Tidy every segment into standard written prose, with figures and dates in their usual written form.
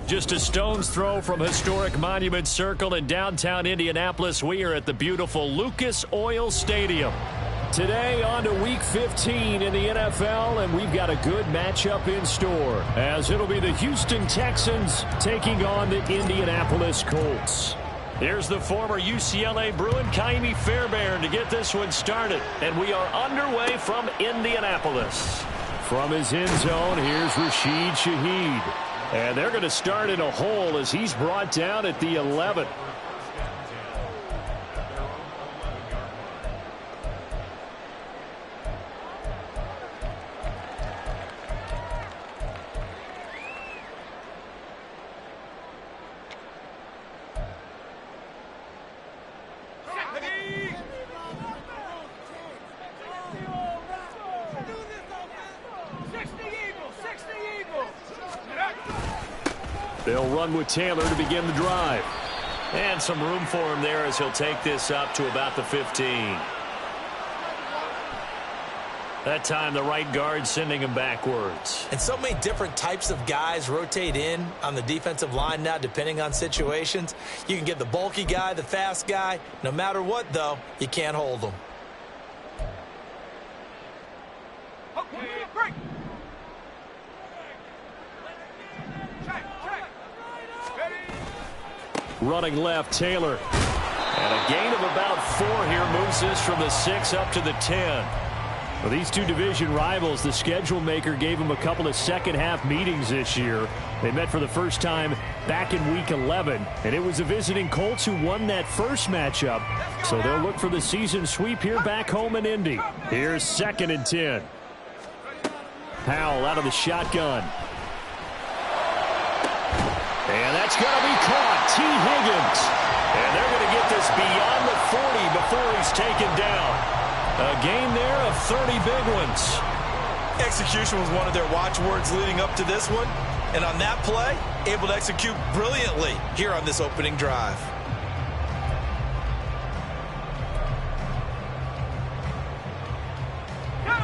Just a stone's throw from historic Monument Circle in downtown Indianapolis. We are at the beautiful Lucas Oil Stadium. Today on to Week 15 in the NFL, and we've got a good matchup in store, as it'll be the Houston Texans taking on the Indianapolis Colts. Here's the former UCLA Bruin, Ka'imi Fairbairn, to get this one started. And we are underway from Indianapolis. From his end zone, here's Rashid Shaheed. And they're going to start in a hole as he's brought down at the 11. They'll run with Taylor to begin the drive. And some room for him there as he'll take this up to about the 15. That time the right guard sending him backwards. And so many different types of guys rotate in on the defensive line now depending on situations. You can get the bulky guy, the fast guy. No matter what, though, you can't hold them. Running left, Taylor. And a gain of about 4 here moves this from the 6 up to the 10. Well, these two division rivals, the schedule maker gave them a couple of second-half meetings this year. They met for the first time back in Week 11, and it was the visiting Colts who won that first matchup. So they'll look for the season sweep here back home in Indy. Here's 2nd and 10. Powell out of the shotgun. And that's going to be caught. T. Higgins. And they're going to get this beyond the 40 before he's taken down. A gain there of 30 big ones. Execution was one of their watchwords leading up to this one. And on that play, able to execute brilliantly here on this opening drive.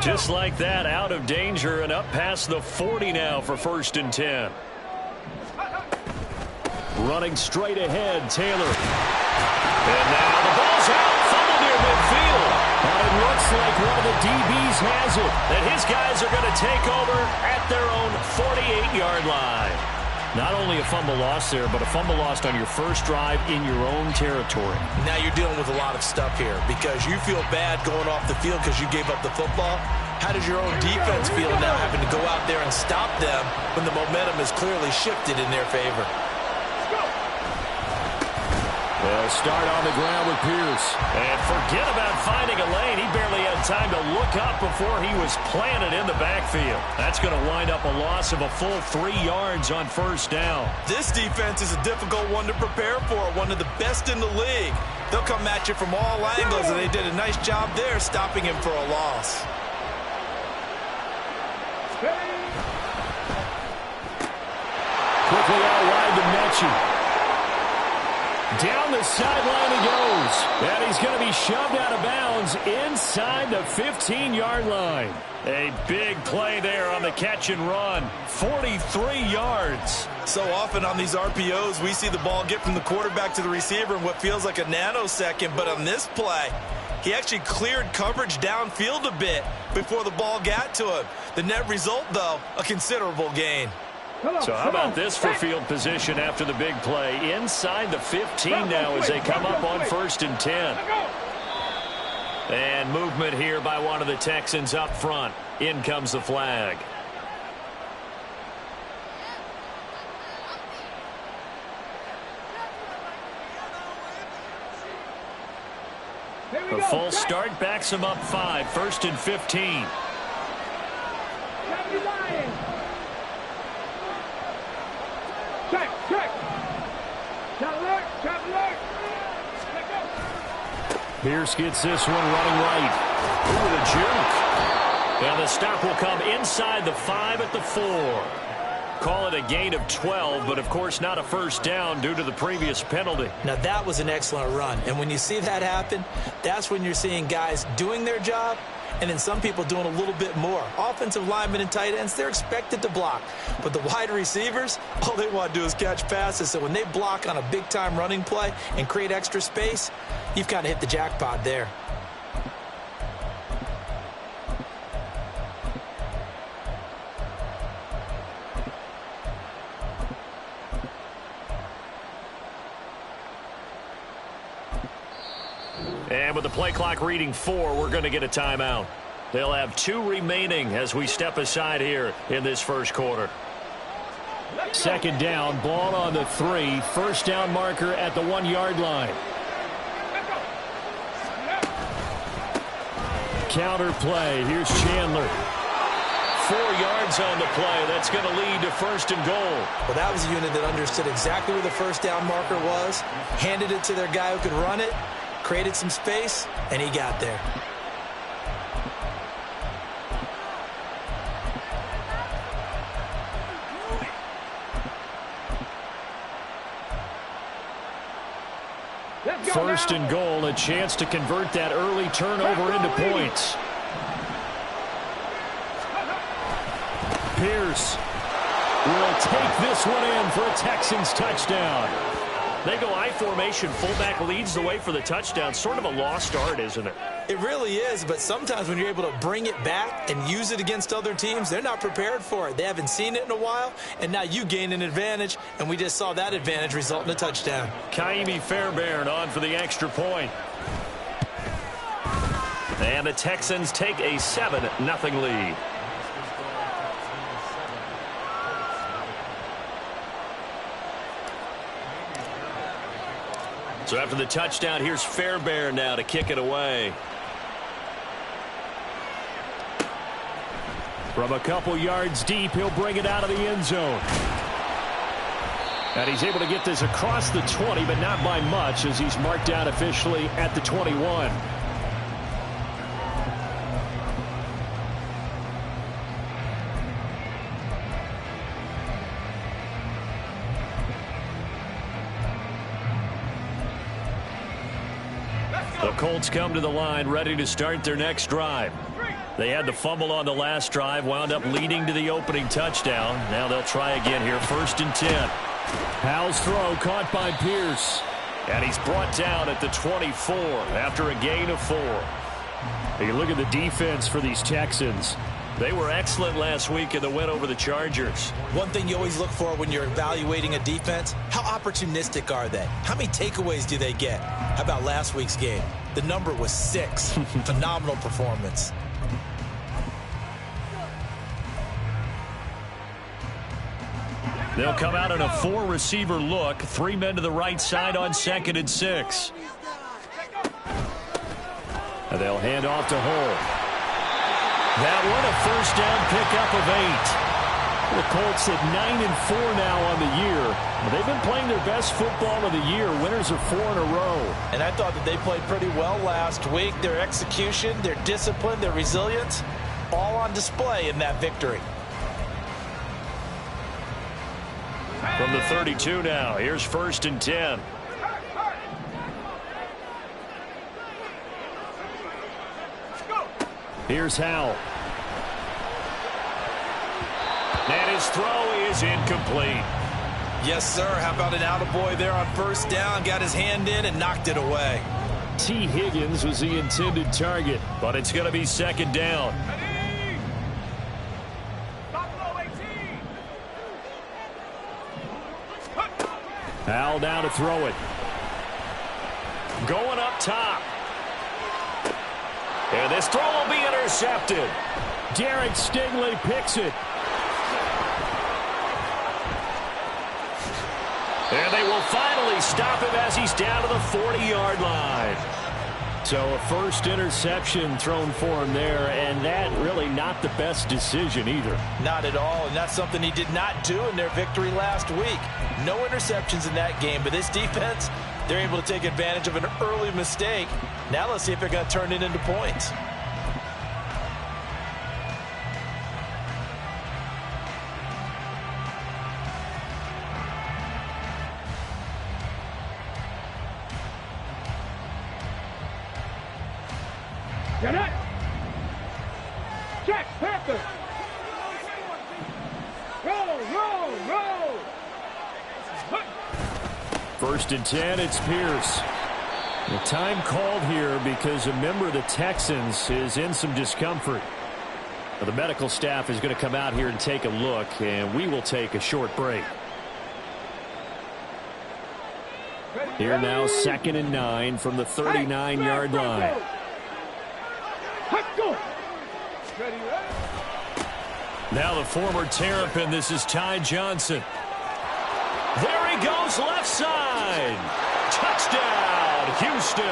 Just like that, out of danger and up past the 40 now for 1st and 10. Running straight ahead, Taylor. And now the ball's out, fumbled near midfield. And it looks like one of the DBs has it. And his guys are going to take over at their own 48-yard line. Not only a fumble loss there, but a fumble lost on your first drive in your own territory. Now you're dealing with a lot of stuff here because you feel bad going off the field because you gave up the football. How does your own defense feel now having to go out there and stop them when the momentum is clearly shifted in their favor? They'll start on the ground with Pierce. And forget about finding a lane. He barely had time to look up before he was planted in the backfield. That's going to wind up a loss of a full 3 yards on 1st down. This defense is a difficult one to prepare for, one of the best in the league. They'll come at you from all angles, and they did a nice job there stopping him for a loss. Quickly out wide to Mechie. Down the sideline he goes. And he's going to be shoved out of bounds inside the 15-yard line. A big play there on the catch and run. 43 yards. So often on these RPOs, we see the ball get from the quarterback to the receiver in what feels like a nanosecond. But on this play, he actually cleared coverage downfield a bit before the ball got to him. The net result, though, a considerable gain. So how about this for field position after the big play? Inside the 15 now as they come up on 1st and 10. And movement here by one of the Texans up front. In comes the flag. A full start backs him up 5. 1st and 15. Pierce gets this one running right. Ooh, the juke. And the stop will come inside the 5 at the 4. Call it a gain of 12, but of course not a 1st down due to the previous penalty. Now that was an excellent run. And when you see that happen, that's when you're seeing guys doing their job and then some people doing a little bit more. Offensive linemen and tight ends, they're expected to block. But the wide receivers, all they want to do is catch passes. So when they block on a big-time running play and create extra space, you've kind of hit the jackpot there. And with the play clock reading 4, we're going to get a timeout. They'll have 2 remaining as we step aside here in this first quarter. Second down, ball on the 3. First down marker at the 1-yard line. Counter play. Here's Chandler. 4 yards on the play. That's going to lead to first and goal. Well, that was a unit that understood exactly where the first down marker was, handed it to their guy who could run it, created some space, and he got there. First and goal, a chance to convert that early turnover into points. Pierce will take this one in for a Texans touchdown. They go I formation. Fullback leads the way for the touchdown. Sort of a lost art, isn't it? It really is, but sometimes when you're able to bring it back and use it against other teams, they're not prepared for it. They haven't seen it in a while, and now you gain an advantage, and we just saw that advantage result in a touchdown. Kaimi Fairbairn on for the extra point. And the Texans take a 7-0 lead. So after the touchdown, here's Fairbairn now to kick it away. From a couple yards deep, he'll bring it out of the end zone. And he's able to get this across the 20, but not by much, as he's marked out officially at the 21. The Colts come to the line ready to start their next drive. They had the fumble on the last drive, wound up leading to the opening touchdown. Now they'll try again here, 1st and 10. Howell's throw caught by Pierce. And he's brought down at the 24 after a gain of 4. You look at the defense for these Texans. They were excellent last week in the win over the Chargers. One thing you always look for when you're evaluating a defense, how opportunistic are they? How many takeaways do they get? How about last week's game? The number was 6. Phenomenal performance. They'll come out in a 4-receiver look. 3 men to the right side on 2nd and 6. And they'll hand off to Hull. That one a first down pickup of 8. The Colts at 9-4 now on the year. They've been playing their best football of the year. Winners of 4 in a row. And I thought that they played pretty well last week. Their execution, their discipline, their resilience, all on display in that victory. From the 32 now, here's 1st and 10. Here's Howell. And his throw is incomplete. Yes, sir. How about an attaboy there on 1st down? Got his hand in and knocked it away. T. Higgins was the intended target, but it's going to be 2nd down. Howell down to throw it. Going up top. And this throw will be intercepted. Derek Stingley picks it. And they will finally stop him as he's down to the 40-yard line. So a first interception thrown for him there, and that really not the best decision either. Not at all, and that's something he did not do in their victory last week. No interceptions in that game, but this defense, they're able to take advantage of an early mistake. Now let's see if they're going to turn it into points. Check, Panther. Roll. First and 10, it's Pierce. The time called here because a member of the Texans is in some discomfort. The medical staff is going to come out here and take a look, and we will take a short break. Here now, 2nd and 9 from the 39-yard line. Now the former Terrapin, this is Ty Johnson. There he goes, left side. Touchdown, Houston.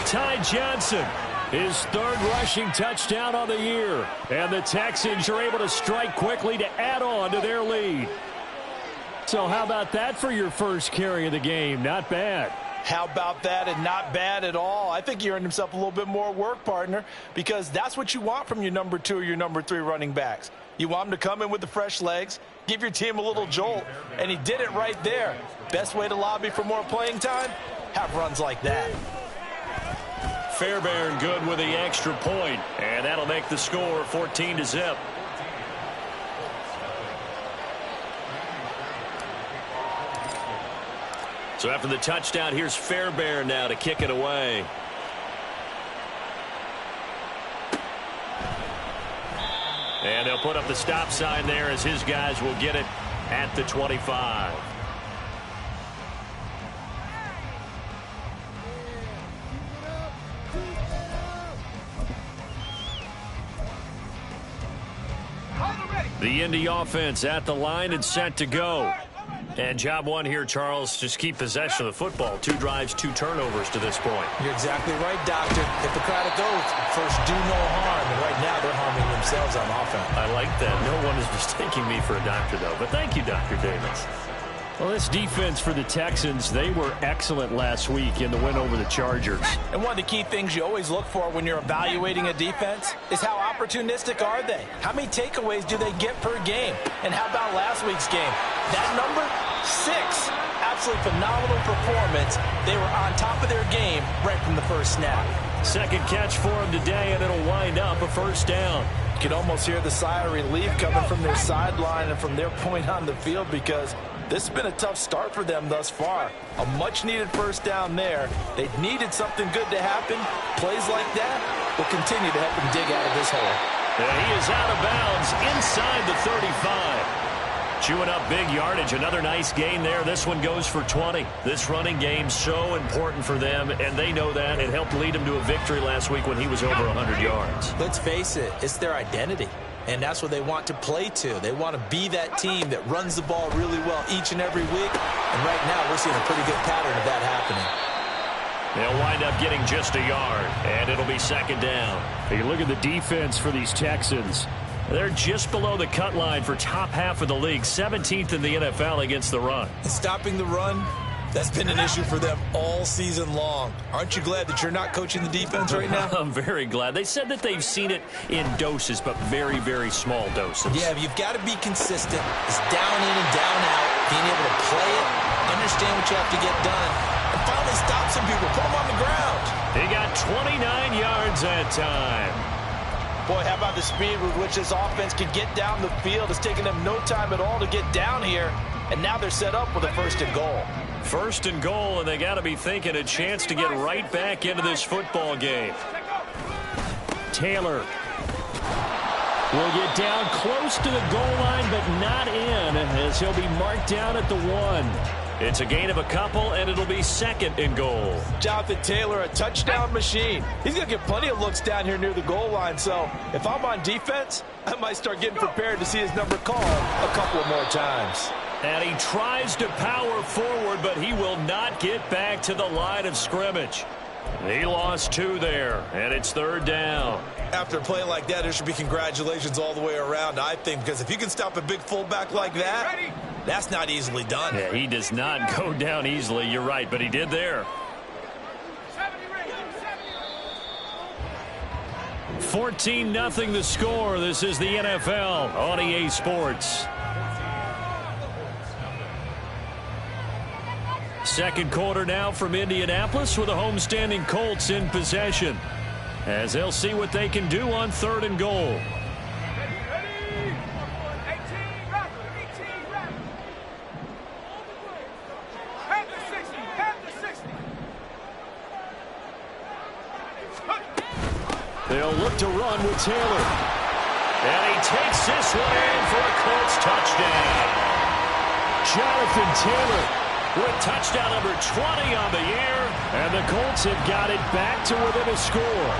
Ty Johnson, his 3rd rushing touchdown on the year. And the Texans are able to strike quickly to add on to their lead. So how about that for your first carry of the game? Not bad. How about that, and not bad at all. I think he earned himself a little bit more work, partner, because that's what you want from your number 2 or your number 3 running backs. You want him to come in with the fresh legs, give your team a little jolt, and he did it right there. Best way to lobby for more playing time? Have runs like that. Fairbairn good with the extra point, and that'll make the score 14-0. So after the touchdown, here's Fairbairn now to kick it away. And they'll put up the stop sign there as his guys will get it at the 25. The Indy offense at the line and set to go. And job one here, Charles, just keep possession of the football. 2 drives, 2 turnovers to this point. You're exactly right, Doctor. Hippocratic oath. First, do no harm. And right now, they're harming themselves on offense. I like that. No one is mistaking me for a doctor, though. But thank you, Dr. Davis. Well, this defense for the Texans, they were excellent last week in the win over the Chargers. And one of the key things you always look for when you're evaluating a defense is how opportunistic are they? How many takeaways do they get per game? And how about last week's game? That number, 6. Absolutely phenomenal performance. They were on top of their game right from the first snap. Second catch for him today, and it'll wind up a first down. You can almost hear the sigh of relief coming from their sideline and from their point on the field, because this has been a tough start for them thus far. A much-needed first down there. They needed something good to happen. Plays like that will continue to help them dig out of this hole. And he is out of bounds inside the 35. Chewing up big yardage. Another nice gain there. This one goes for 20. This running game so important for them, and they know that. It helped lead them to a victory last week when he was over 100 yards. Let's face it, it's their identity. And that's what they want to play to. They want to be that team that runs the ball really well each and every week. And right now, we're seeing a pretty good pattern of that happening. They'll wind up getting just a yard, and it'll be second down. You look at the defense for these Texans. They're just below the cut line for top half of the league, 17th in the NFL against the run. And stopping the run, that's been an issue for them all season long. Aren't you glad that you're not coaching the defense right now? I'm very glad. They said that they've seen it in doses, but very, very small doses. Yeah, you've got to be consistent. It's down in and down out, being able to play it, understand what you have to get done, and finally stop some people, put them on the ground. He got 29 yards that time. Boy, how about the speed with which this offense can get down the field? It's taken them no time at all to get down here, and now they're set up with a 1st and goal. 1st and goal, and they got to be thinking a chance to get right back into this football game. Taylor will get down close to the goal line, but not in, as he'll be marked down at the 1. It's a gain of a couple, and it'll be 2nd and goal. Jonathan Taylor, a touchdown machine. He's going to get plenty of looks down here near the goal line, so if I'm on defense, I might start getting prepared to see his number called a couple of more times. And he tries to power forward, but he will not get back to the line of scrimmage. He lost 2 there, and it's 3rd down. After a play like that, there should be congratulations all the way around, I think, because if you can stop a big fullback like that, that's not easily done. Yeah, he does not go down easily. You're right, but he did there. 14-0 the score. This is the NFL on EA Sports. Second quarter now from Indianapolis with the homestanding Colts in possession. as they'll see what they can do on 3rd and goal. They'll look to run with Taylor. And he takes this one in for a Colts touchdown. Jonathan Taylor with touchdown number 20 on the year. And the Colts have got it back to within a score.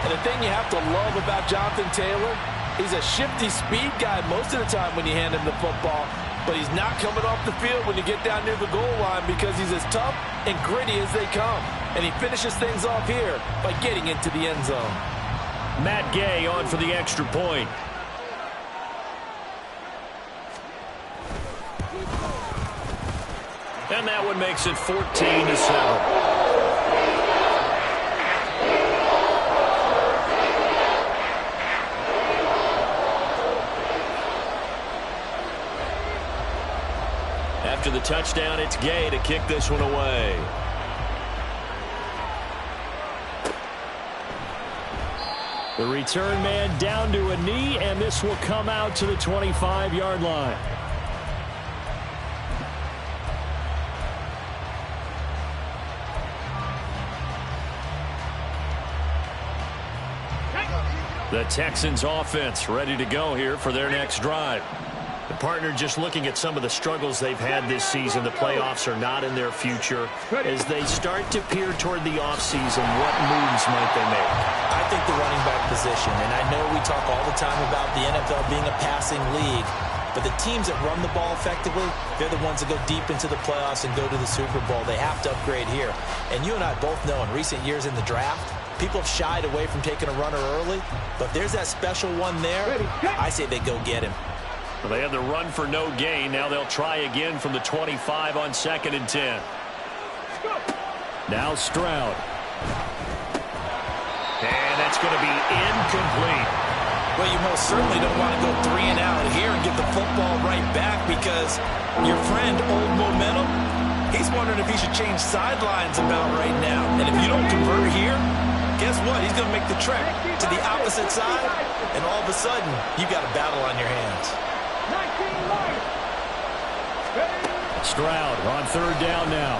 And the thing you have to love about Jonathan Taylor, he's a shifty speed guy most of the time when you hand him the football. But he's not coming off the field when you get down near the goal line because he's as tough and gritty as they come. And he finishes things off here by getting into the end zone. Matt Gay on for the extra point. And that one makes it 14-7. After the touchdown, it's Gay to kick this one away. The return man down to a knee, and this will come out to the 25-yard line. The Texans offense ready to go here for their next drive. The partner just looking at some of the struggles they've had this season. The playoffs are not in their future. As they start to peer toward the offseason, what moves might they make? I think the running back position, and I know we talk all the time about the NFL being a passing league, but the teams that run the ball effectively, they're the ones that go deep into the playoffs and go to the Super Bowl. They have to upgrade here. And you and I both know in recent years in the draft, people have shied away from taking a runner early, but there's that special one there. I say they go get him. Well, they had the run for no gain. Now they'll try again from the 25 on 2nd and 10. Now Stroud. And that's going to be incomplete. Well, you most certainly don't want to go 3 and out here and give the football right back because your friend, Old Momentum, he's wondering if he should change sidelines about right now. And if you don't convert here, guess what? He's going to make the trek to the opposite side, and all of a sudden, you've got a battle on your hands. Stroud on 3rd down now.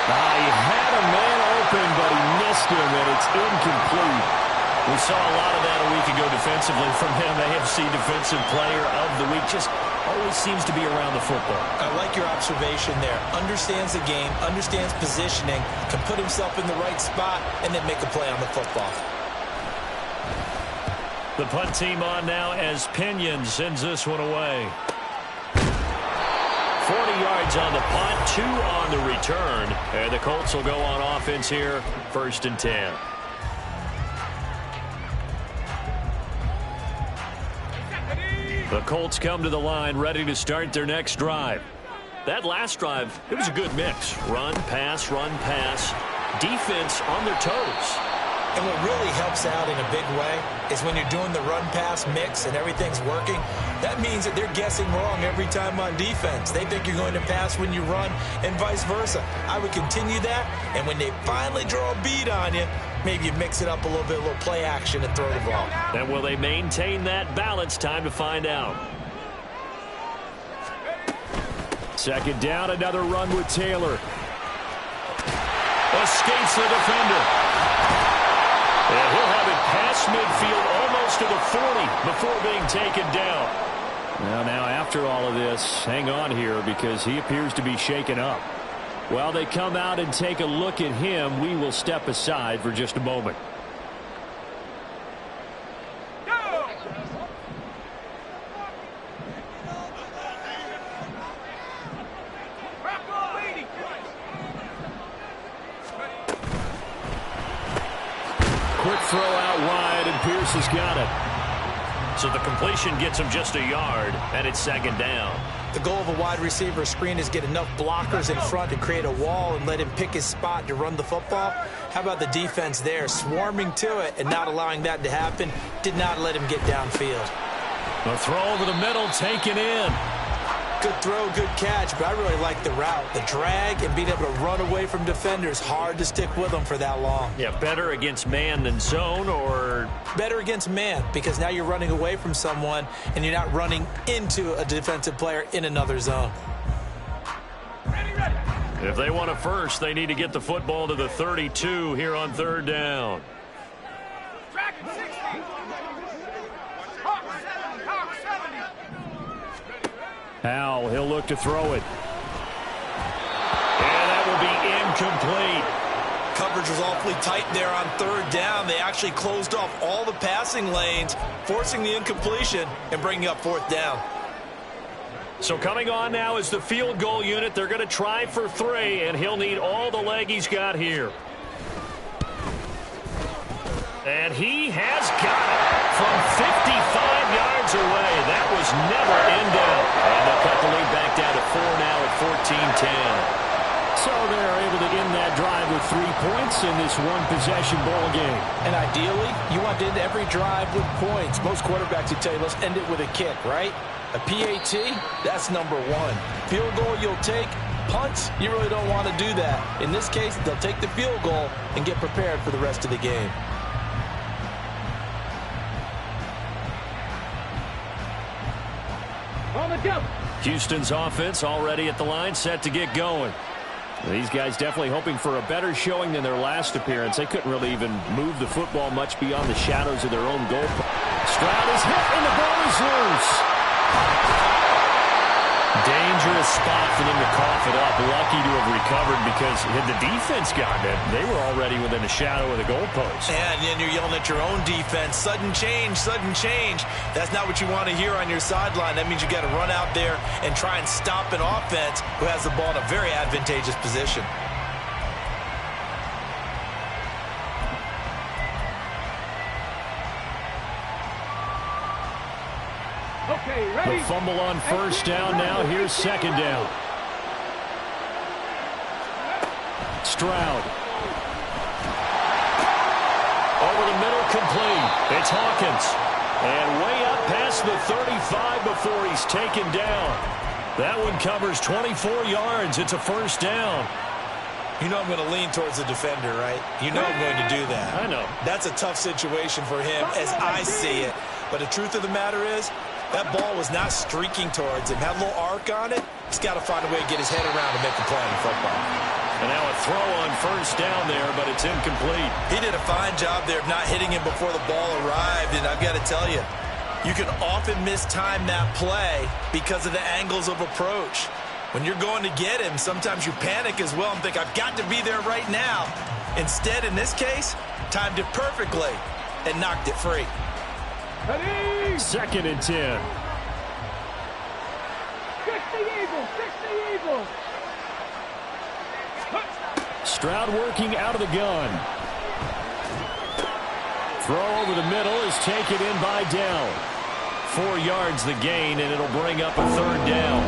He had a man open, but he missed him, and it's incomplete. We saw a lot of that a week ago defensively from him. AFC Defensive Player of the Week. Just always seems to be around the football. I like your observation there. Understands the game, understands positioning, can put himself in the right spot, and then make a play on the football. The punt team on now as Pinion sends this one away. 40 yards on the punt, 2 on the return. And the Colts will go on offense here, 1st and 10. The Colts come to the line ready to start their next drive. That last drive, it was a good mix. Run, pass, defense on their toes. And what really helps out in a big way is when you're doing the run-pass mix and everything's working, that means that they're guessing wrong every time on defense. They think you're going to pass when you run and vice versa. I would continue that, and when they finally draw a bead on you, maybe you mix it up a little bit, a little play action and throw the ball. And will they maintain that balance? Time to find out. 2nd down, another run with Taylor. Escapes the defender. And he'll have it past midfield almost to the 40 before being taken down. Well, now after all of this, hang on here because he appears to be shaken up. While they come out and take a look at him, we will step aside for just a moment. Quick throw out wide, and Pierce has got it. So the completion gets him just a yard, and it's 2nd down. The goal of a wide receiver screen is get enough blockers in front to create a wall and let him pick his spot to run the football. How about the defense there, swarming to it and not allowing that to happen? Did not let him get downfield. The throw over the middle, taken in. Good throw, good catch, but I really like the route. The drag and being able to run away from defenders, hard to stick with them for that long. Yeah, better against man than zone, or? Better against man, because now you're running away from someone and you're not running into a defensive player in another zone. If they want a first, they need to get the football to the 32 here on third down. Howell, he'll look to throw it. And that will be incomplete. Coverage was awfully tight there on third down. They actually closed off all the passing lanes, forcing the incompletion and bringing up fourth down. So coming on now is the field goal unit. They're going to try for 3, and he'll need all the leg he's got here. And he has got it from 55 yards away. That was never in doubt. And they'll cut the lead back down to 4 now at 14-10. So they're able to end that drive with 3 points in this one-possession ball game. And ideally, you want to end every drive with points. Most quarterbacks would tell you, let's end it with a kick, right? A PAT, that's number 1. Field goal you'll take. Punts, you really don't want to do that. In this case, they'll take the field goal and get prepared for the rest of the game. On the jump. Houston's offense already at the line, set to get going. These guys definitely hoping for a better showing than their last appearance. They couldn't really even move the football much beyond the shadows of their own goal. Stroud is hit, and the ball is loose. Dangerous spot for them to cough it up. Lucky to have recovered because had the defense gotten it, they were already within a shadow of the goalpost. And then you're yelling at your own defense. Sudden change, sudden change. That's not what you want to hear on your sideline. That means you got to run out there and try and stop an offense who has the ball in a very advantageous position. Okay, ready? The fumble on first down now. Here's second down. Stroud. Over the middle, complete. It's Hawkins. And way up past the 35 before he's taken down. That one covers 24 yards. It's a first down. You know I'm going to lean towards the defender, right? You know I'm going to do that. I know. That's a tough situation for him as I see it. But the truth of the matter is, that ball was not streaking towards him. Had a little arc on it. He's got to find a way to get his head around and make a play in football. And now a throw on first down there, but it's incomplete. He did a fine job there of not hitting him before the ball arrived. And I've got to tell you, you can often mistime that play because of the angles of approach. When you're going to get him, sometimes you panic as well and think, I've got to be there right now. Instead, in this case, timed it perfectly and knocked it free. Ready? Second and 10. 6 the Eagles, 6 the Eagles. Stroud working out of the gun. Throw over the middle is taken in by Dell. 4 yards the gain, and it'll bring up a third down.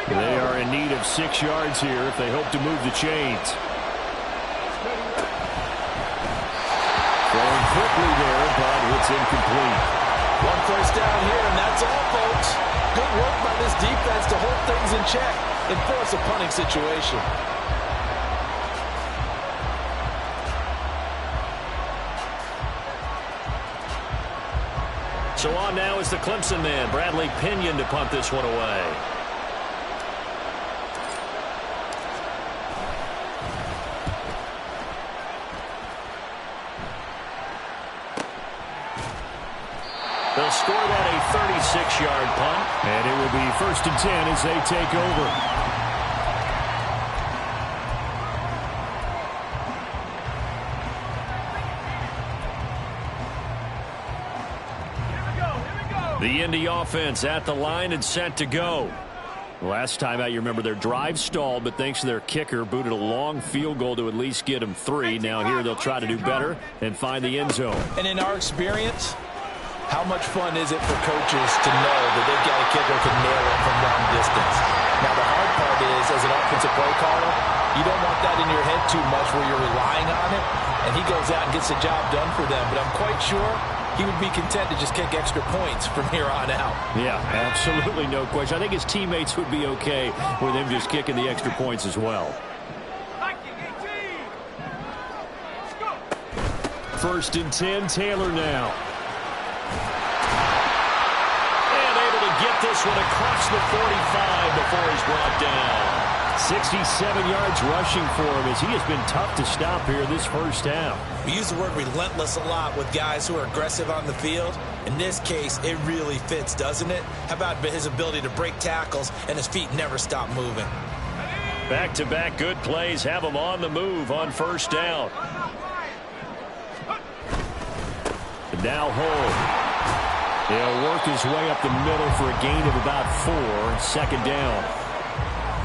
They are in need of 6 yards here if they hope to move the chains. Throwing quickly there, but it's incomplete. 1 first down here, and that's all, folks. Good work by this defense to hold things in check and force a punting situation. So on now is the Clemson man, Bradley Pinion, to punt this one away. They'll score that a 36-yard punt. And it will be 1st and 10 as they take over. The Indy offense at the line and set to go. Last time out, you remember their drive stalled, but thanks to their kicker, booted a long field goal to at least get them 3. Now here they'll try to do better and find the end zone. And in our experience, How much fun is it for coaches to know that they've got a kicker who can nail it from long distance? Now, the hard part is, as an offensive play caller, you don't want that in your head too much where you're relying on it, and he goes out and gets the job done for them. But I'm quite sure he would be content to just kick extra points from here on out. Yeah, absolutely no question. I think his teammates would be okay with him just kicking the extra points as well. First and 10, Taylor now. And able to get this one across the 45 before he's brought down. 67 yards rushing for him as he has been tough to stop here this first half. We use the word relentless a lot with guys who are aggressive on the field. In this case, it really fits, doesn't it? How about his ability to break tackles and his feet never stop moving? Back-to-back good plays have him on the move on first down. Now Hull. He'll work his way up the middle for a gain of about 4. Second down.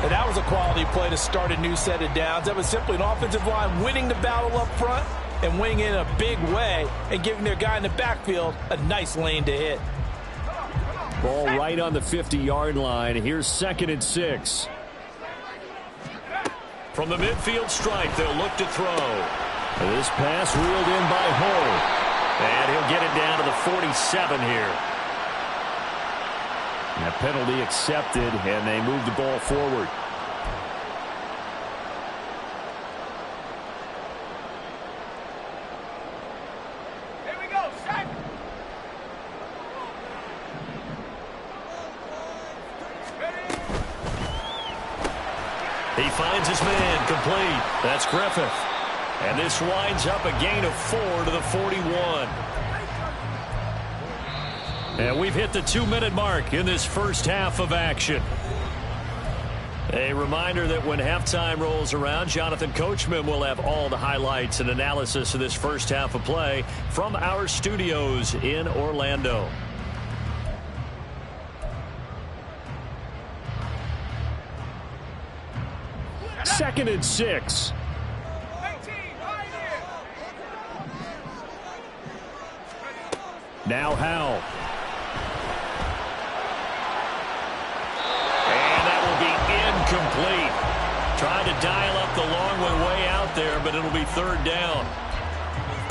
And that was a quality play to start a new set of downs. That was simply an offensive line winning the battle up front and winning in a big way and giving their guy in the backfield a nice lane to hit. Ball right on the 50-yard line. Here's 2nd and 6. From the midfield stripe, they'll look to throw. This pass reeled in by Hull. And he'll get it down to the 47 here. And a penalty accepted, and they move the ball forward. Here we go, set. He finds his man, complete. That's Griffith. And this winds up a gain of 4 to the 41. And we've hit the 2-minute mark in this first half of action. A reminder that when halftime rolls around, Jonathan Coachman will have all the highlights and analysis of this first half of play from our studios in Orlando. Second and 6. Now Howell. And that will be incomplete. Trying to dial up the long one way out there, but it'll be 3rd down.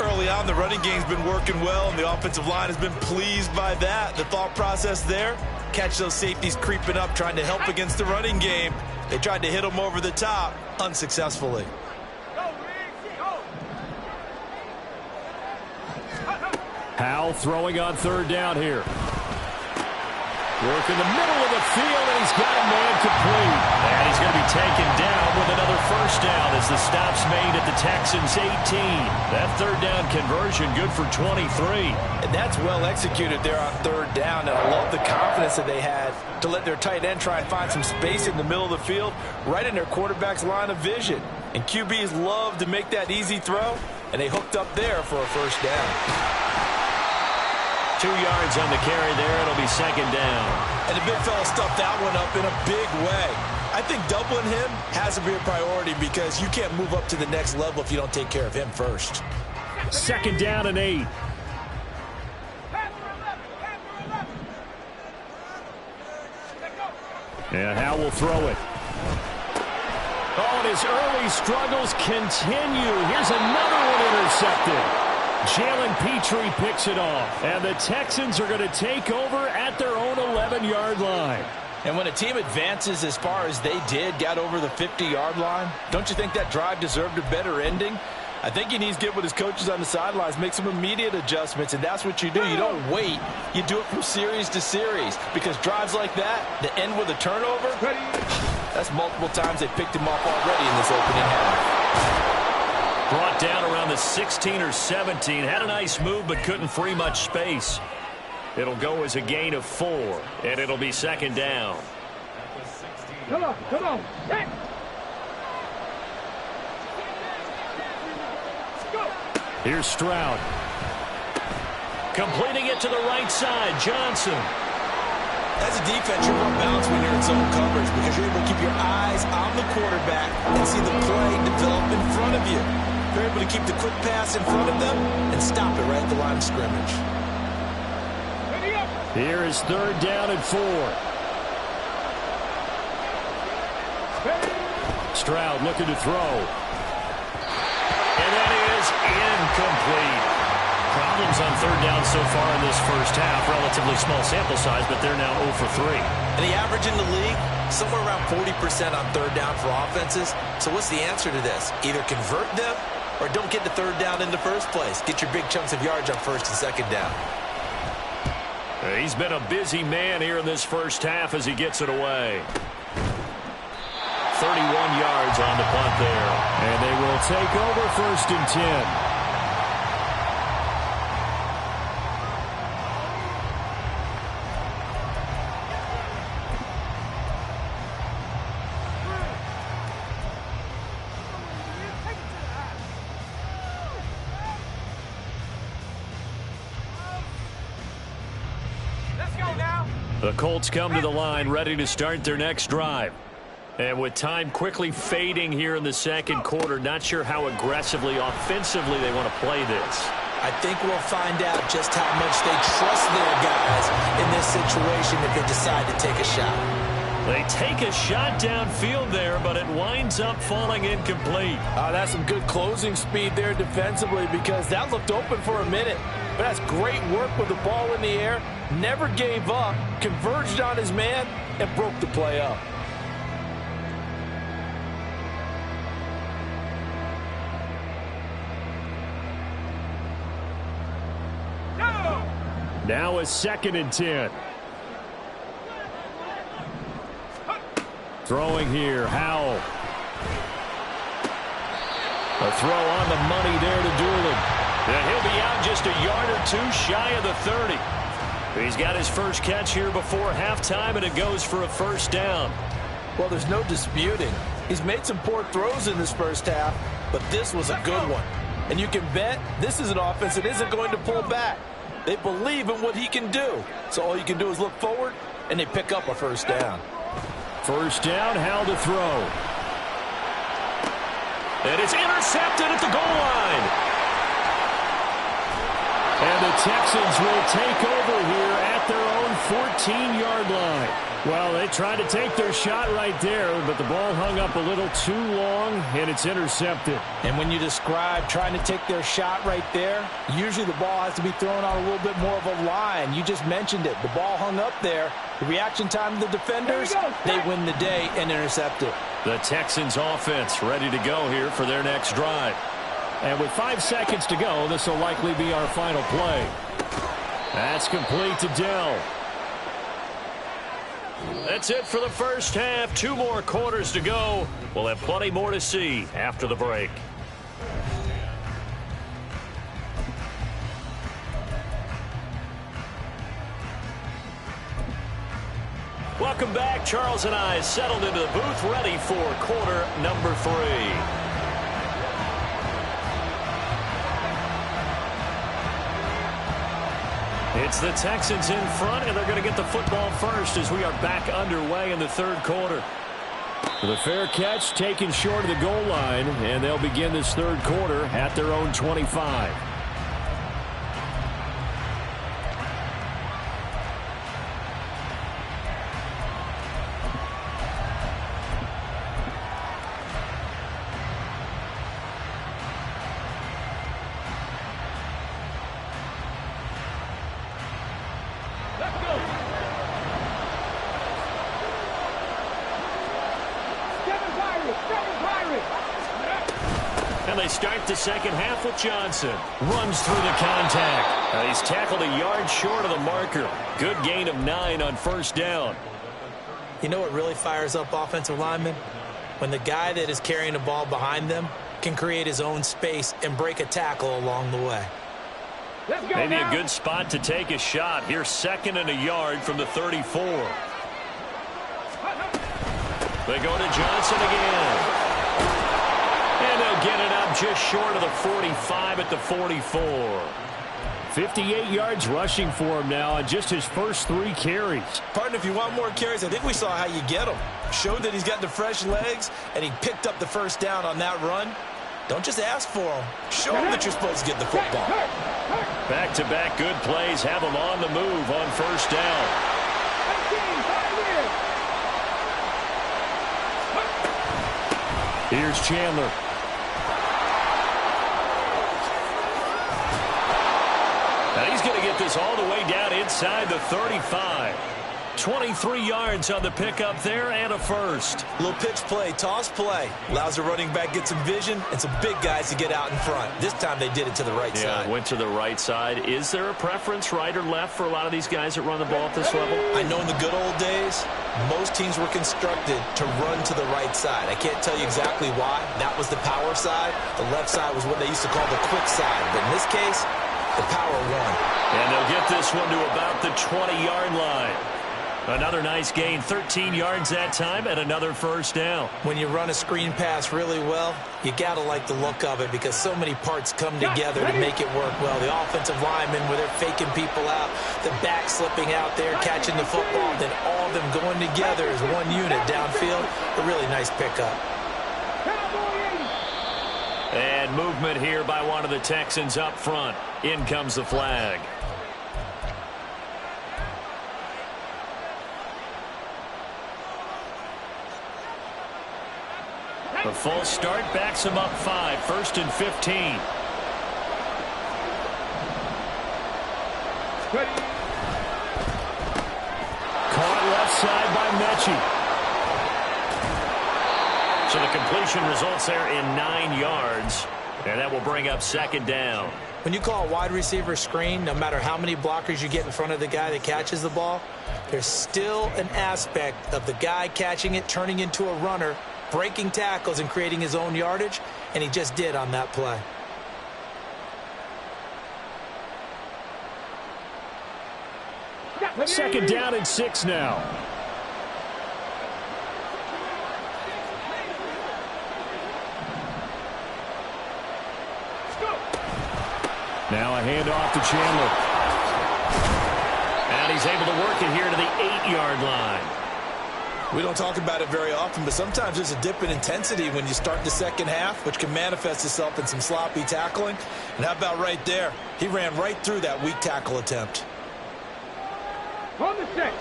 Early on, the running game's been working well, and the offensive line has been pleased by that. The thought process there, catch those safeties creeping up, trying to help against the running game. They tried to hit them over the top, unsuccessfully. Howell throwing on 3rd down here. Work in the middle of the field, and he's got a man complete. And he's going to be taken down with another first down as the stop's made at the Texans' 18. That 3rd down conversion good for 23. And that's well executed there on 3rd down. And I love the confidence that they had to let their tight end try and find some space in the middle of the field, right in their quarterback's line of vision. And QBs love to make that easy throw, and they hooked up there for a first down. 2 yards on the carry there. It'll be 2nd down. And the big fella stuffed that one up in a big way. I think doubling him has to be a priority because you can't move up to the next level if you don't take care of him first. 2nd down and 8. And Howell will throw it. Oh, and his early struggles continue. Here's another one intercepted. Jalen Petrie picks it off. And the Texans are going to take over at their own 11-yard line. And when a team advances as far as they did, got over the 50-yard line, don't you think that drive deserved a better ending? I think he needs to get with his coaches on the sidelines, make some immediate adjustments, and that's what you do. You don't wait. You do it from series to series because drives like that, that end with a turnover, that's multiple times they picked him off already in this opening half. Brought down around the 16 or 17. Had a nice move, but couldn't free much space. It'll go as a gain of 4, and it'll be 2nd down. Come on, come on. Hey. Here's Stroud. Completing it to the right side, Johnson. As a defense, you're more balanced when you're in zone coverage because you're able to keep your eyes on the quarterback and see the play develop in front of you. You're able to keep the quick pass in front of them and stop it right at the line of scrimmage. Here is 3rd down and 4. Stroud looking to throw. And that is incomplete. Problems on 3rd down so far in this first half. Relatively small sample size, but they're now 0 for 3. And the average in the league, somewhere around 40% on 3rd down for offenses. So what's the answer to this? Either convert them or don't get the 3rd down in the first place. Get your big chunks of yards on 1st and 2nd down. He's been a busy man here in this first half as he gets it away. 31 yards on the punt there. And they will take over 1st and 10. The Colts come to the line ready to start their next drive. And with time quickly fading here in the 2nd quarter, not sure how aggressively, offensively they want to play this. I think we'll find out just how much they trust their guys in this situation if they decide to take a shot. They take a shot downfield there, but it winds up falling incomplete. That's some good closing speed there defensively because that looked open for a minute. But that's great work with the ball in the air. Never gave up, converged on his man, and broke the play up. Now a 2nd and 10. Throwing here, Howell. A throw on the money there to Doolin. And he'll be out just a yard or 2 shy of the 30. He's got his first catch here before halftime, and it goes for a 1st down. Well, there's no disputing. He's made some poor throws in this first half, but this was a good one. And you can bet this is an offense that isn't going to pull back. They believe in what he can do. So all you can do is look forward, and they pick up a 1st down. 1st down, Howell to throw. And it's intercepted at the goal line. And the Texans will take over here at their own 14-yard line. Well, they tried to take their shot right there, but the ball hung up a little too long, and it's intercepted. And when you describe trying to take their shot right there, usually the ball has to be thrown on a little bit more of a line. You just mentioned it. The ball hung up there. The reaction time of the defenders, they win the day and intercept it. The Texans offense ready to go here for their next drive. And with 5 seconds to go, this will likely be our final play. That's complete to Dell. That's it for the first half. 2 more quarters to go. We'll have plenty more to see after the break. Welcome back. Charles and I settled into the booth, ready for quarter number 3. It's the Texans in front, and they're going to get the football first as we are back underway in the 3rd quarter. The fair catch taken short of the goal line, and they'll begin this 3rd quarter at their own 25. And they start the second half with Johnson. Runs through the contact. He's tackled a yard short of the marker. Good gain of 9 on 1st down. You know what really fires up offensive linemen? When the guy that is carrying the ball behind them can create his own space and break a tackle along the way. Maybe a good spot to take a shot. Here's 2nd and a yard from the 34. They go to Johnson again. And they'll get it up just short of the 45 at the 44. 58 yards rushing for him now on just his first 3 carries. Partner, if you want more carries, I think we saw how you get them. Showed that he's got the fresh legs, and he picked up the 1st down on that run. Don't just ask for them. Show them that you're supposed to get the football. Back-to-back good plays have them on the move on first down. Here's Chandler. Now he's going to get this all the way down inside the 35. 23 yards on the pickup there and a first. Little pitch play, toss play. Allows the running back get some vision and some big guys to get out in front. This time they did it to the right side. Went to the right side. Is there a preference, right or left, for a lot of these guys that run the ball at this level? I know in the good old days, most teams were constructed to run to the right side. I can't tell you exactly why. That was the power side. The left side was what they used to call the quick side. But in this case, the power won. And they'll get this one to about the 20-yard line. Another nice gain, 13 yards that time, and another first down. When you run a screen pass really well, you got to like the look of it because so many parts come together to make it work well. The offensive linemen, where they're faking people out, the back slipping out there, catching the football, then all of them going together as one unit downfield. A really nice pickup. And movement here by one of the Texans up front. In comes the flag. The full start backs him up 5, 1st and 15. Caught left side by Mechie. So the completion results there in 9 yards, and that will bring up second down. When you call a wide receiver screen, no matter how many blockers you get in front of the guy that catches the ball, there's still an aspect of the guy catching it, turning into a runner, breaking tackles and creating his own yardage, and he just did on that play. Second down and 6 now. Now a handoff to Chandler. And he's able to work it here to the 8-yard line. We don't talk about it very often, but sometimes there's a dip in intensity when you start the second half, which can manifest itself in some sloppy tackling. And how about right there? He ran right through that weak tackle attempt. On the 6.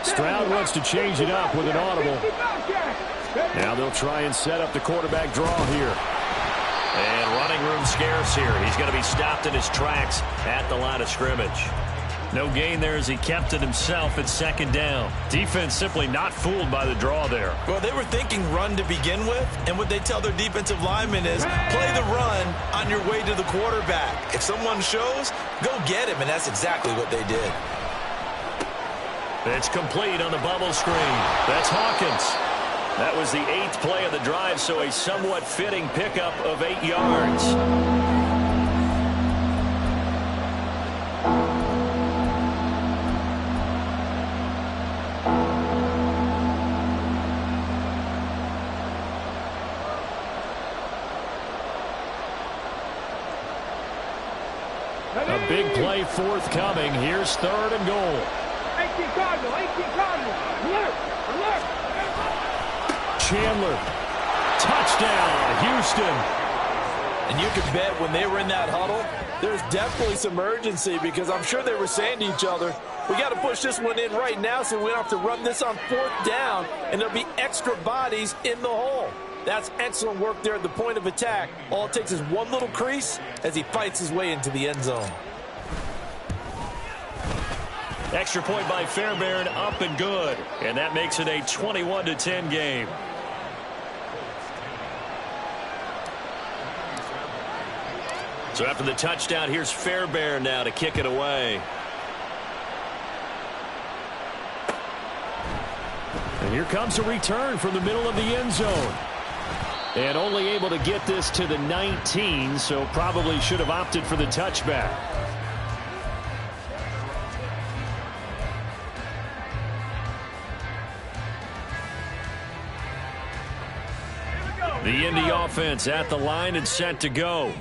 Stroud wants to change it up with an audible. Now they'll try and set up the quarterback draw here. And running room scarce here. He's going to be stopped in his tracks at the line of scrimmage. No gain there as he kept it himself at second down. Defense simply not fooled by the draw there. Well, they were thinking run to begin with, and what they tell their defensive linemen is play the run on your way to the quarterback. If someone shows, go get him, and that's exactly what they did. It's complete on the bubble screen. That's Hawkins. That was the 8th play of the drive, so a somewhat fitting pickup of 8 yards. A big play forthcoming. Here's 3rd and goal. 18 Cardinal, 18 Cardinal. Alert, alert. Chandler. Touchdown, Houston. And you can bet when they were in that huddle, there's definitely some urgency because I'm sure they were saying to each other, we got to push this one in right now so we don't have to run this on 4th down, and there'll be extra bodies in the hole. That's excellent work there at the point of attack. All it takes is one little crease as he fights his way into the end zone. Extra point by Fairbairn, up and good. And that makes it a 21-10 game. So after the touchdown, here's Fairbairn now to kick it away. And here comes a return from the middle of the end zone. And only able to get this to the 19, so probably should have opted for the touchback. The Indy offense at the line and set to go.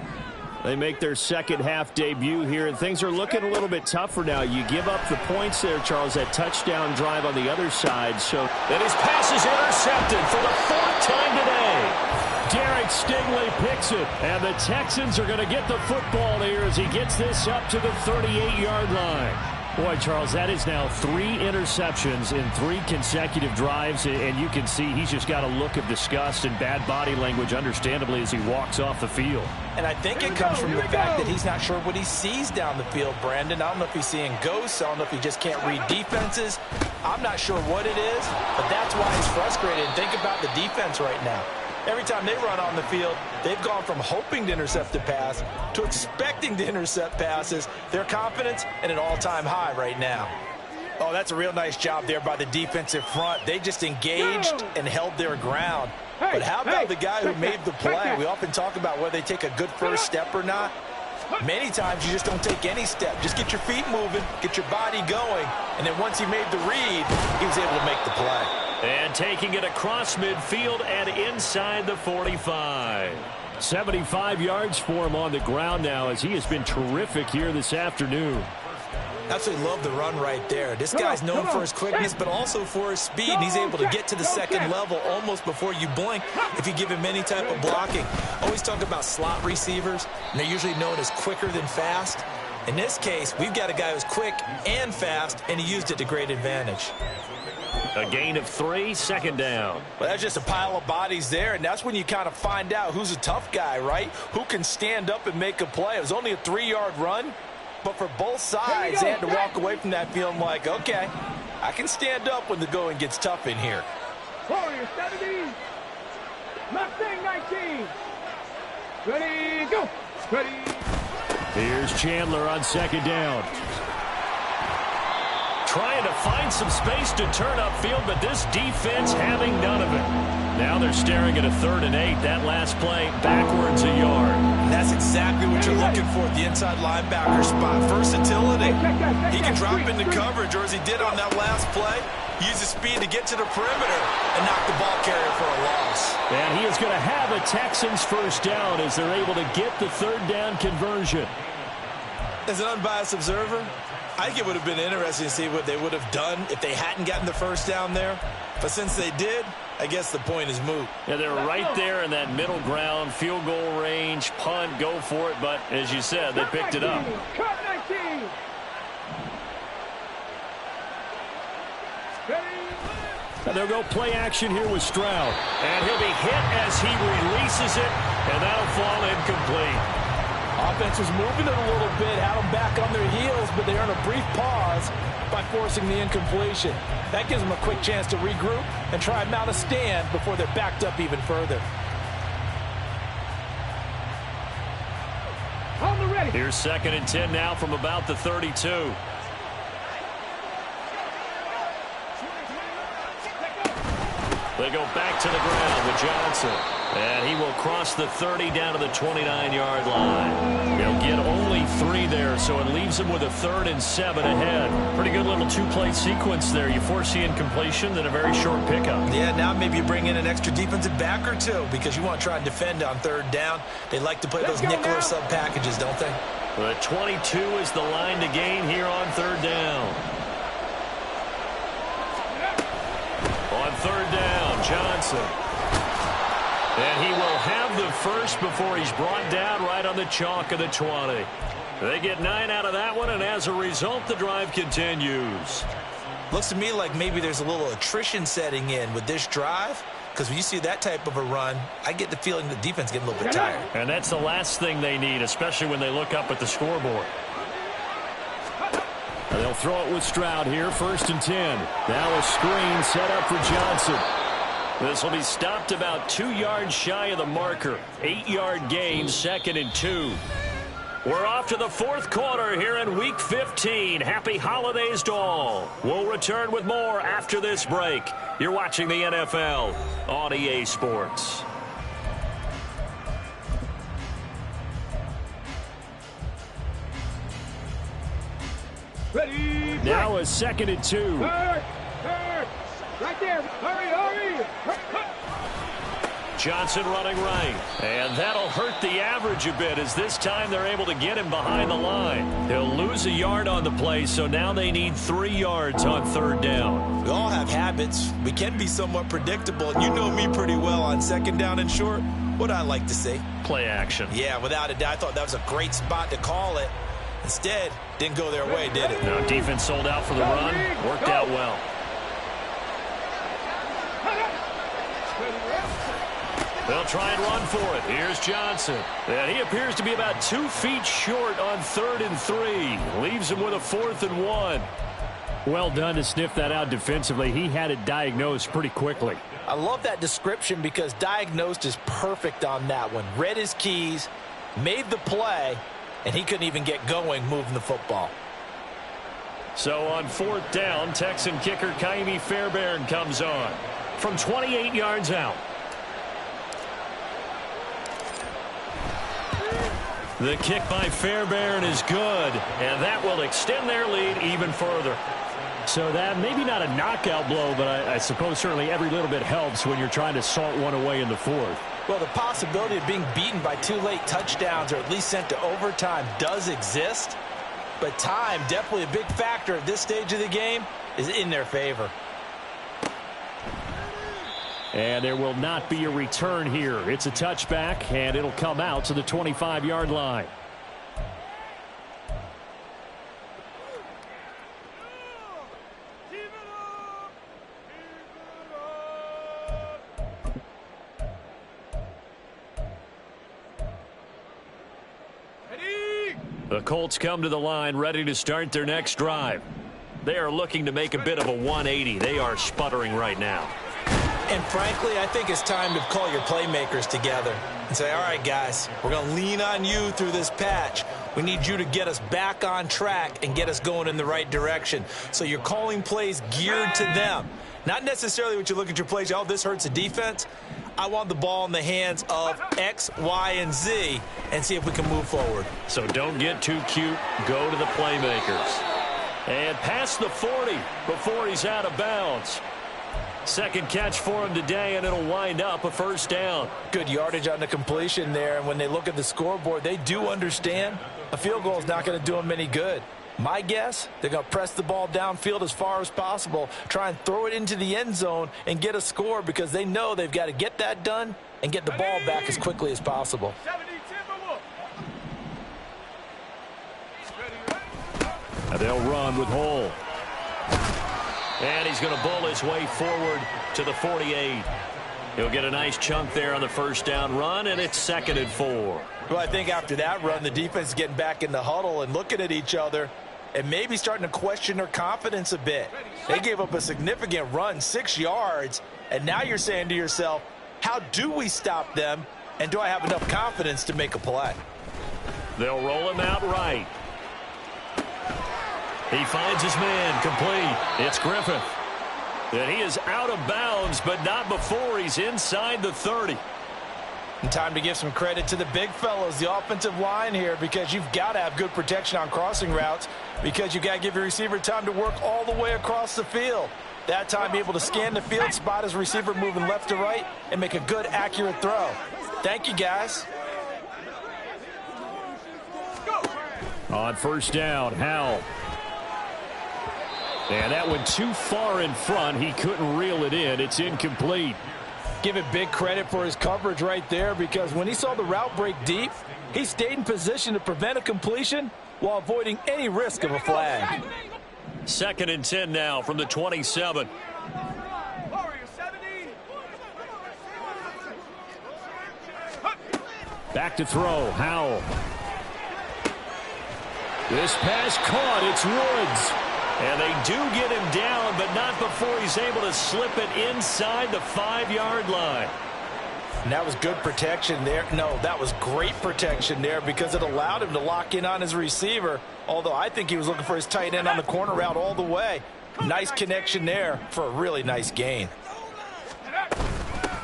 They make their second half debut here, and things are looking a little bit tougher now. You give up the points there, Charles, that touchdown drive on the other side. So and his pass is intercepted for the fourth time today. Derek Stingley picks it, and the Texans are going to get the football here as he gets this up to the 38-yard line. Boy, Charles, that is now 3 interceptions in 3 consecutive drives, and you can see he's just got a look of disgust and bad body language, understandably, as he walks off the field. And I think it comes from the fact that he's not sure what he sees down the field, Brandon. I don't know if he's seeing ghosts. I don't know if he just can't read defenses. I'm not sure what it is, but that's why he's frustrated. And think about the defense right now. Every time they run on the field, they've gone from hoping to intercept a pass to expecting to intercept passes. Their confidence at an all-time high right now. Oh, that's a real nice job there by the defensive front. They just engaged and held their ground. But how about the guy who made the play? We often talk about whether they take a good first step or not. Many times you just don't take any step. Just get your feet moving, get your body going, and then once he made the read, he was able to make the play. And taking it across midfield and inside the 45. 75 yards for him on the ground now as he has been terrific here this afternoon. Absolutely love the run right there. This guy's known for his quickness, but also for his speed. And he's able to get to the second level almost before you blink if you give him any type of blocking. Always talk about slot receivers, and they're usually known as quicker than fast. In this case, we've got a guy who's quick and fast, and he used it to great advantage. A gain of 3, second down. Well, that's just a pile of bodies there, and that's when you kind of find out who's a tough guy, right? Who can stand up and make a play. It was only a 3-yard run, but for both sides, they had to walk away from that feeling like, okay, I can stand up when the going gets tough in here. Warriors 70. Mustang 19. Ready, go. Ready. Here's Chandler on second down. Trying to find some space to turn upfield, but this defense having none of it. Now they're staring at a 3rd and 8. That last play, backwards a yard. And that's exactly what you're looking for at the inside linebacker spot. Versatility. He can drop into coverage, or as he did on that last play, use his speed to get to the perimeter and knock the ball carrier for a loss. And he is going to have a Texans first down as they're able to get the 3rd down conversion. As an unbiased observer, I think it would have been interesting to see what they would have done if they hadn't gotten the first down there. But since they did, I guess the point is moot. Yeah, they're right there in that middle ground, field goal range, punt, go for it. But as you said, they picked it up. Cut 19. And they'll go play action here with Stroud. And he'll be hit as he releases it, and that'll fall incomplete. Offense was moving it a little bit, had them back on their heels, but they earn a brief pause by forcing the incompletion. That gives them a quick chance to regroup and try and mount a stand before they're backed up even further. On the ready. Here's 2nd and 10 now from about the 32. They go back to the ground with Johnson. And he will cross the 30 down to the 29-yard line. He'll get only 3 there, so it leaves him with a 3rd and 7 ahead. Pretty good little 2-play sequence there. You force the incompletion, then a very short pickup. Yeah, now maybe you bring in an extra defensive back or 2 because you want to try and defend on 3rd down. They like to play those nickel or sub packages, don't they? The 22 is the line to gain here on 3rd down. On 3rd down, Johnson. And he will have the first before he's brought down right on the chalk of the 20. They get 9 out of that one, and as a result, the drive continues. Looks to me like maybe there's a little attrition setting in with this drive, because when you see that type of a run, I get the feeling the defense getting a little bit tired. And that's the last thing they need, especially when they look up at the scoreboard. And they'll throw it with Stroud here, 1st and 10. Now a screen set up for Johnson. This will be stopped about 2 yards shy of the marker. 8-yard gain, 2nd and 2. We're off to the 4th quarter here in Week 15. Happy holidays to all. We'll return with more after this break. You're watching the NFL on EA Sports. Ready. Now a 2nd and 2. Third. Right there. Hurry. Johnson running right. And that'll hurt the average a bit as this time they're able to get him behind the line. They'll lose a yard on the play, so now they need 3 yards on 3rd down. We all have habits. We can be somewhat predictable, and you know me pretty well on 2nd down and short. What I like to see? Play action. Yeah, without a doubt. I thought that was a great spot to call it. Instead, didn't go their way, did it? No, defense sold out for the run. Worked out well. They'll try and run for it. Here's Johnson. And he appears to be about 2 feet short on 3rd and 3. Leaves him with a 4th and 1. Well done to sniff that out defensively. He had it diagnosed pretty quickly. I love that description because diagnosed is perfect on that one. Read his keys, made the play, and he couldn't even get going moving the football. So on 4th down, Texan kicker Kaimi Fairbairn comes on from 28 yards out. The kick by Fairbairn is good, and that will extend their lead even further. So that maybe not a knockout blow, but I suppose certainly every little bit helps when you're trying to salt one away in the 4th. Well, the possibility of being beaten by 2 late touchdowns or at least sent to overtime does exist, but time, definitely a big factor at this stage of the game, is in their favor. And there will not be a return here. It's a touchback, and it'll come out to the 25-yard line. The Colts come to the line ready to start their next drive. They are looking to make a bit of a 180. They are sputtering right now. And frankly, I think it's time to call your playmakers together and say, all right, guys, we're going to lean on you through this patch. We need you to get us back on track and get us going in the right direction. So you're calling plays geared to them. Not necessarily what you look at your plays, oh, this hurts the defense. I want the ball in the hands of X, Y, and Z and see if we can move forward. So don't get too cute. Go to the playmakers. And past the 40 before he's out of bounds. Second catch for him today, and it'll wind up a 1st down. Good yardage on the completion there, and when they look at the scoreboard, they do understand a field goal is not going to do them any good. My guess, they're going to press the ball downfield as far as possible, try and throw it into the end zone and get a score because they know they've got to get that done and get the ball back as quickly as possible. And they'll run with Hole. And he's going to bull his way forward to the 48. He'll get a nice chunk there on the 1st down run, and it's 2nd and 4. Well, I think after that run, the defense is getting back in the huddle and looking at each other and maybe starting to question their confidence a bit. They gave up a significant run, 6 yards, and now you're saying to yourself, how do we stop them, and do I have enough confidence to make a play? They'll roll him out right. He finds his man complete. It's Griffith. And he is out of bounds, but not before he's inside the 30. And time to give some credit to the big fellows, the offensive line here, because you've got to have good protection on crossing routes because you've got to give your receiver time to work all the way across the field. That time be able to scan the field, spot his receiver moving left to right, and make a good, accurate throw. Thank you, guys. On 1st down, Howell. And that went too far in front. He couldn't reel it in. It's incomplete. Give it big credit for his coverage right there because when he saw the route break deep, he stayed in position to prevent a completion while avoiding any risk of a flag. 2nd and 10 now from the 27. Back to throw, Howell. This pass caught, it's Woods. And they do get him down, but not before he's able to slip it inside the 5-yard line. And that was good protection there. No, that was great protection there because it allowed him to lock in on his receiver, although I think he was looking for his tight end on the corner route all the way. Nice connection there for a really nice gain.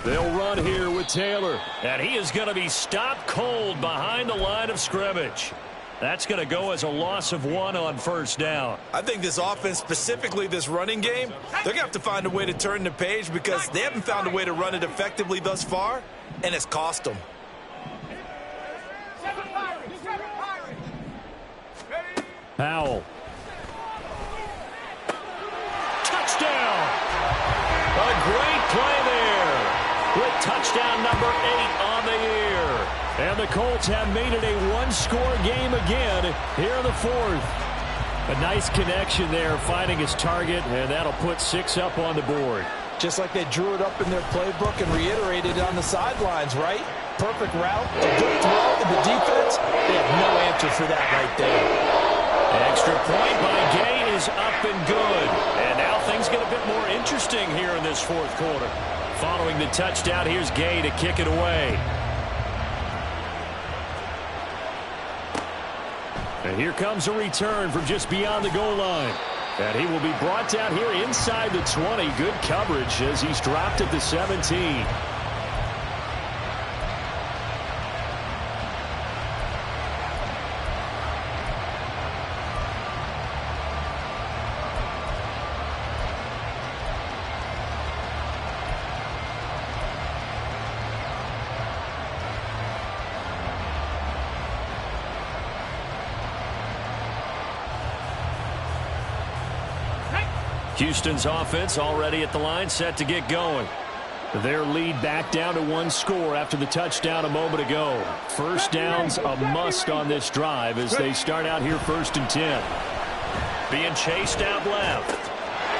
They'll run here with Taylor, and he is going to be stopped cold behind the line of scrimmage. That's going to go as a loss of 1 on 1st down. I think this offense, specifically this running game, they're going to have to find a way to turn the page because they haven't found a way to run it effectively thus far. and it's cost them. Powell. Touchdown! A great play there with touchdown number 8 on the year. And the Colts have made it a one-score game again here in the fourth. A nice connection there, finding his target, and that'll put 6 up on the board. Just like they drew it up in their playbook and reiterated it on the sidelines, right? Perfect route, a good throw to the defense. They have no answer for that right there. Extra point by Gay is up and good. And now things get a bit more interesting here in this fourth quarter. Following the touchdown, here's Gay to kick it away. And here comes a return from just beyond the goal line. And he will be brought down here inside the 20. Good coverage as he's dropped at the 17. Houston's offense already at the line, set to get going. Their lead back down to 1 score after the touchdown a moment ago. First down's a must on this drive as they start out here 1st and 10. Being chased out left.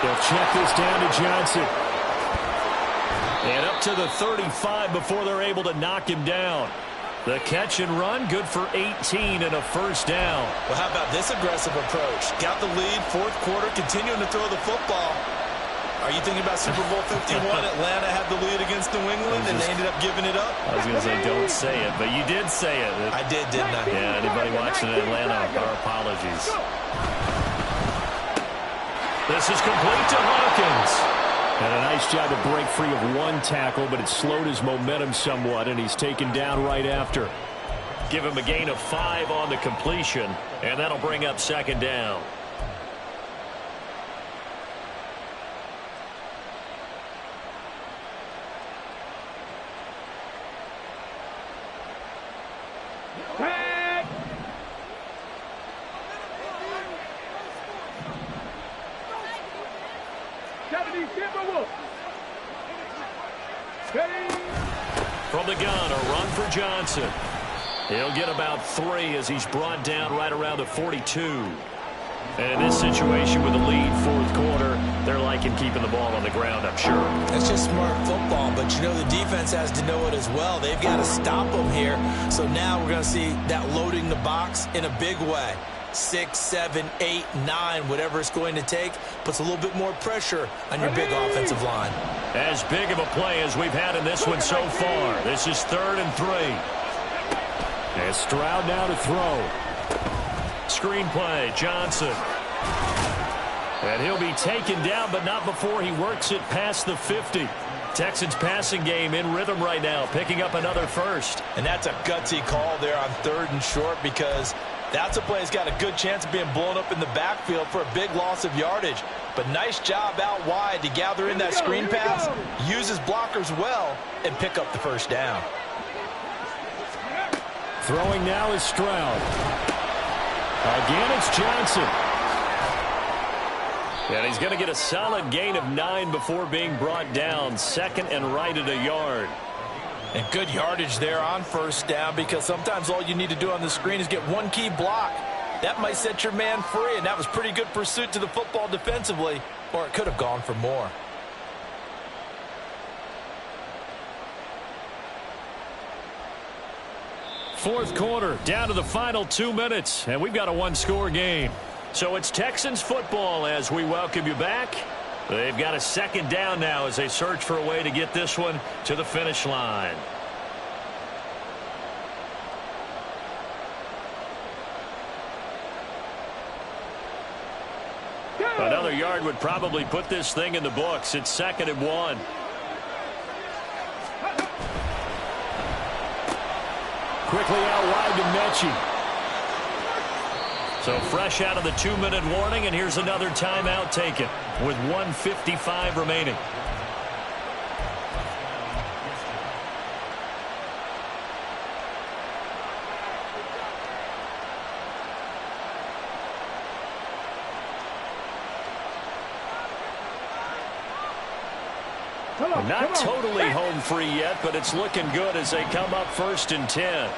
They'll check this down to Johnson. And up to the 35 before they're able to knock him down. The catch and run, good for 18 and a first down. Well, how about this aggressive approach? Got the lead, fourth quarter, continuing to throw the football. Are you thinking about Super Bowl 51? Atlanta had the lead against New England, and they ended up giving it up? I was going to say don't say it, but you did say it. I did, didn't I? Yeah, anybody watching in Atlanta, our apologies. This is complete to Hawkins. And a nice job to break free of 1 tackle, but it slowed his momentum somewhat, and he's taken down right after. Give him a gain of 5 on the completion, and that'll bring up 2nd down. From the gun, a run for Johnson. He'll get about 3 as he's brought down right around the 42. And in this situation with the lead, fourth quarter, they're liking keeping the ball on the ground, I'm sure. That's just smart football, but you know the defense has to know it as well. They've got to stop them here. So now we're going to see that loading the box in a big way. 6, 7, 8, 9, whatever it's going to take, puts a little bit more pressure on your big offensive line. As big of a play as we've had in this one so far. This is 3rd and 3. And Stroud now to throw. Screen play, Johnson. And he'll be taken down, but not before he works it past the 50. Texans passing game in rhythm right now, picking up another first. And that's a gutsy call there on 3rd and short, because that's a play that's got a good chance of being blown up in the backfield for a big loss of yardage. But nice job out wide to gather in that screen pass, use his blockers well, and pick up the first down. Throwing now is Stroud. Again, it's Johnson. And he's going to get a solid gain of 9 before being brought down. 2nd and right at a yard. And good yardage there on first down, because sometimes all you need to do on the screen is get 1 key block. That might set your man free, and that was pretty good pursuit to the football defensively, or it could have gone for more. Fourth quarter, down to the final 2 minutes, and we've got a 1-score game. So it's Texans football as we welcome you back. They've got a 2nd down now as they search for a way to get this one to the finish line. Another yard would probably put this thing in the books. It's 2nd and 1. Quickly out wide to Mechie. So fresh out of the 2-minute warning, and here's another timeout taken with 1:55 remaining. Not totally home free yet, but it's looking good as they come up 1st and 10.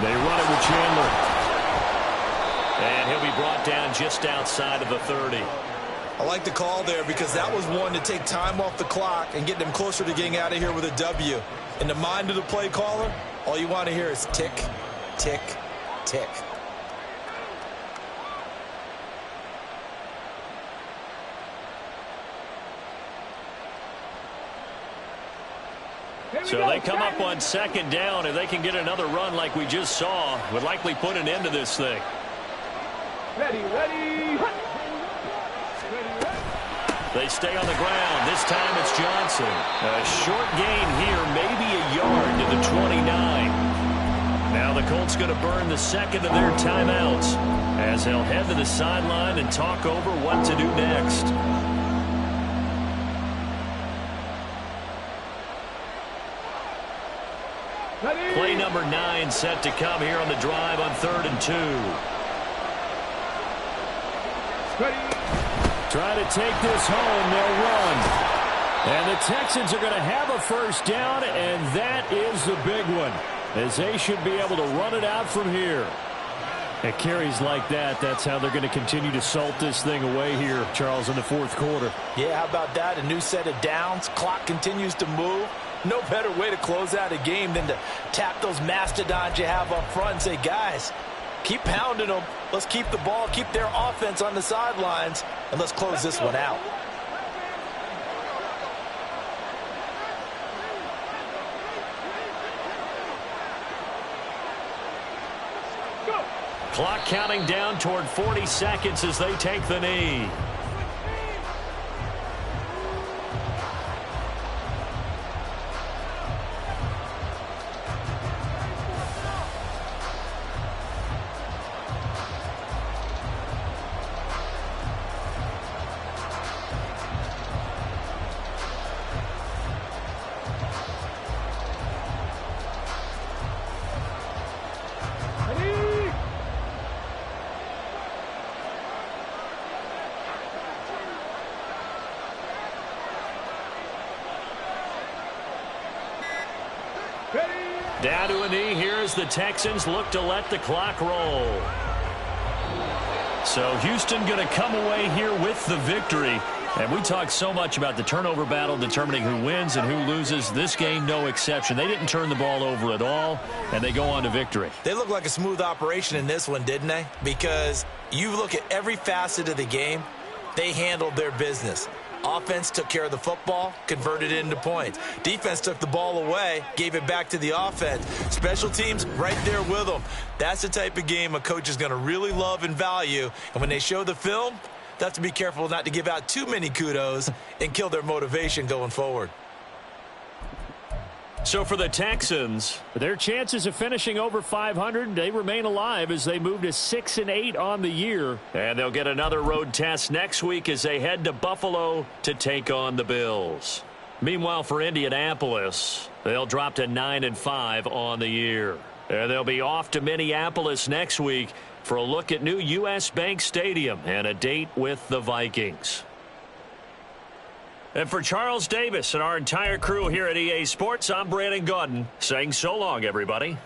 They run it with Chandler. And he'll be brought down just outside of the 30. I like the call there because that was one to take time off the clock and get them closer to getting out of here with a W. In the mind of the play caller, all you want to hear is tick, tick, tick. So they come up on 2nd down. If they can get another run like we just saw, would likely put an end to this thing. Ready. They stay on the ground. This time it's Johnson. A short gain here, maybe a yard to the 29. Now the Colts going to burn the 2nd of their timeouts as they'll head to the sideline and talk over what to do next. Play number 9 set to come here on the drive on 3rd and 2. Try to take this home. They'll run. And the Texans are going to have a 1st down, and that is the big one, as they should be able to run it out from here. At carries like that, that's how they're going to continue to salt this thing away here, Charles, in the 4th quarter. Yeah, how about that? A new set of downs. Clock continues to move. No better way to close out a game than to tap those mastodons you have up front and say, guys, keep pounding them. Let's keep the ball, keep their offense on the sidelines, and let's close this one out. Clock counting down toward 40 seconds as they take the knee. Down to a knee here as the Texans look to let the clock roll. So Houston going to come away here with the victory. And we talk so much about the turnover battle determining who wins and who loses. This game, no exception. They didn't turn the ball over at all, and they go on to victory. They look like a smooth operation in this one, didn't they? Because you look at every facet of the game, they handled their business. Offense took care of the football, converted it into points. Defense took the ball away, gave it back to the offense. Special teams right there with them. That's the type of game a coach is going to really love and value. And when they show the film, they have to be careful not to give out too many kudos and kill their motivation going forward. So for the Texans, their chances of finishing over 500, they remain alive as they move to 6-8 on the year. And they'll get another road test next week as they head to Buffalo to take on the Bills. Meanwhile, for Indianapolis, they'll drop to 9-5 on the year. And they'll be off to Minneapolis next week for a look at new U.S. Bank Stadium and a date with the Vikings. And for Charles Davis and our entire crew here at EA Sports, I'm Brandon Gaudin saying so long, everybody.